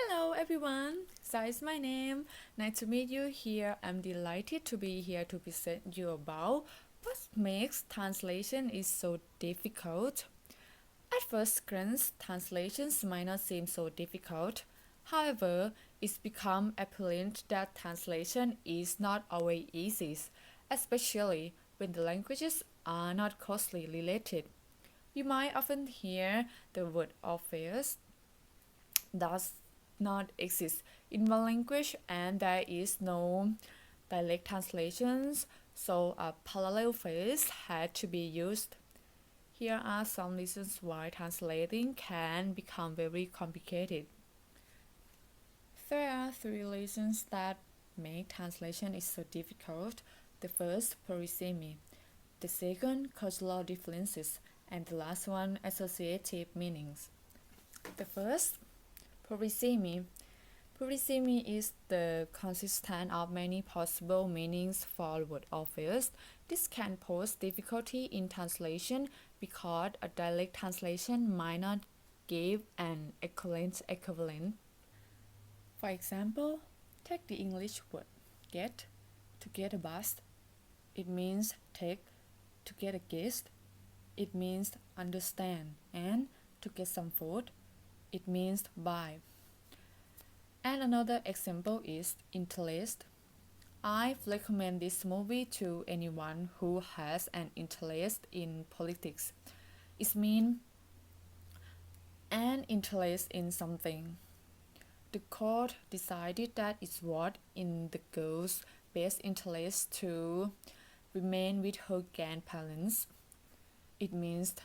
Hello everyone, Sai is my name. Nice to meet you here. I'm delighted to be here to present you about what makes translation is so difficult. At first glance, translations might not seem so difficult. However, it's become apparent that translation is not always easy, especially when the languages are not closely related. You might often hear the word obvious does not exist in one language and there is no direct translations, so a parallel phrase had to be used. Here are some reasons why translating can become very complicated. There are three reasons that make translation is so difficult. The first, polysemy. The second, cultural differences. And the last one, associative meanings. The first, polysemy. Polysemy is the consistent of many possible meanings for a word or phrase. This can pose difficulty in translation because a direct translation might not give an equivalent. For example, take the English word get, to get a bus. It means take, to get a guest. It means understand, and to get some food. It means buy. And another example is interest. I recommend this movie to anyone who has an interest in politics. It means an interest in something. The court decided that it was in the girl's best interest to remain with her grandparents. It means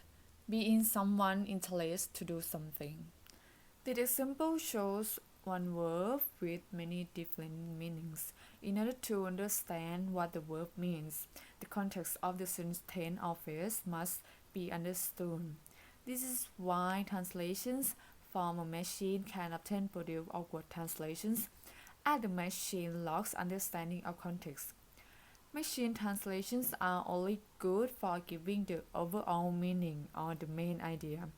be in someone's interest to do something. This example shows one verb with many different meanings. In order to understand what the verb means, the context of the sentence or phrase must be understood. This is why translations from a machine can often produce awkward translations, as the machine lacks understanding of context. Machine translations are only good for giving the overall meaning or the main idea.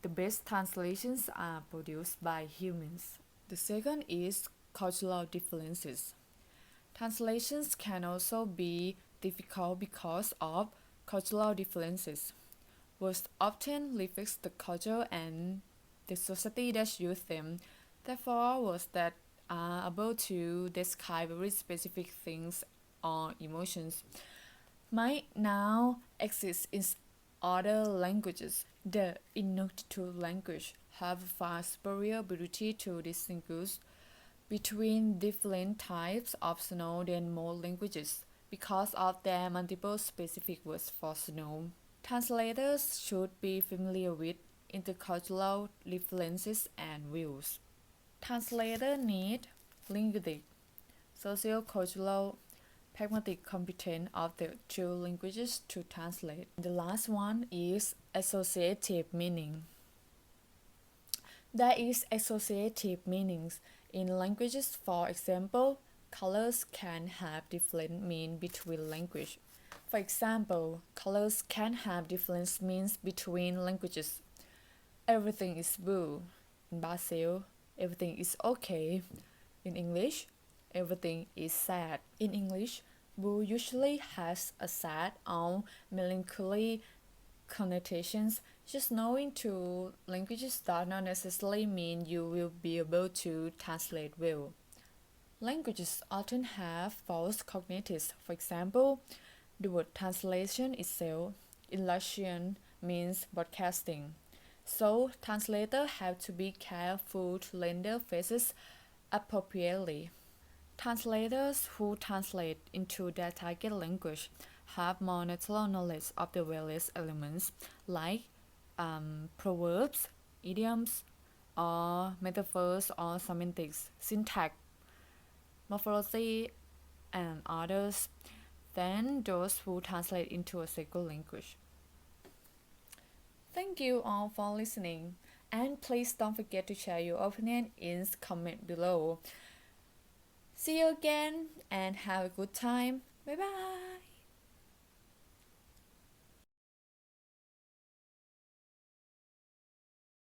The best translations are produced by humans. The second is cultural differences. Translations can also be difficult because of cultural differences. Words often reflect the culture and the society that use them. Therefore, words that are able to describe very specific things or emotions might now exist in other languages. The Inuktitut language have a far superior ability to distinguish between different types of snow than most languages because of their multiple specific words for snow. Translators should be familiar with intercultural differences and views. Translators need linguistic, sociocultural, pragmatic competence of the two languages to translate. The last one is associative meaning. There is associative meanings in languages. For example, colors can have different meaning between languages. For example, colors can have different meanings between languages. Everything is blue. In Brazil, everything is okay. In English, everything is sad. In English, blue usually has a sad or melancholy connotations. Just knowing two languages does not necessarily mean you will be able to translate well. Languages often have false cognates. For example, the word translation itself in Russian means broadcasting. So translators have to be careful to render phrases appropriately. Translators who translate into their target language have more natural knowledge of the various elements like proverbs, idioms, or metaphors or semantics, syntax, morphology, and others than those who translate into a second language. Thank you all for listening, and please don't forget to share your opinion in the comment below. See you again and have a good time. Bye bye.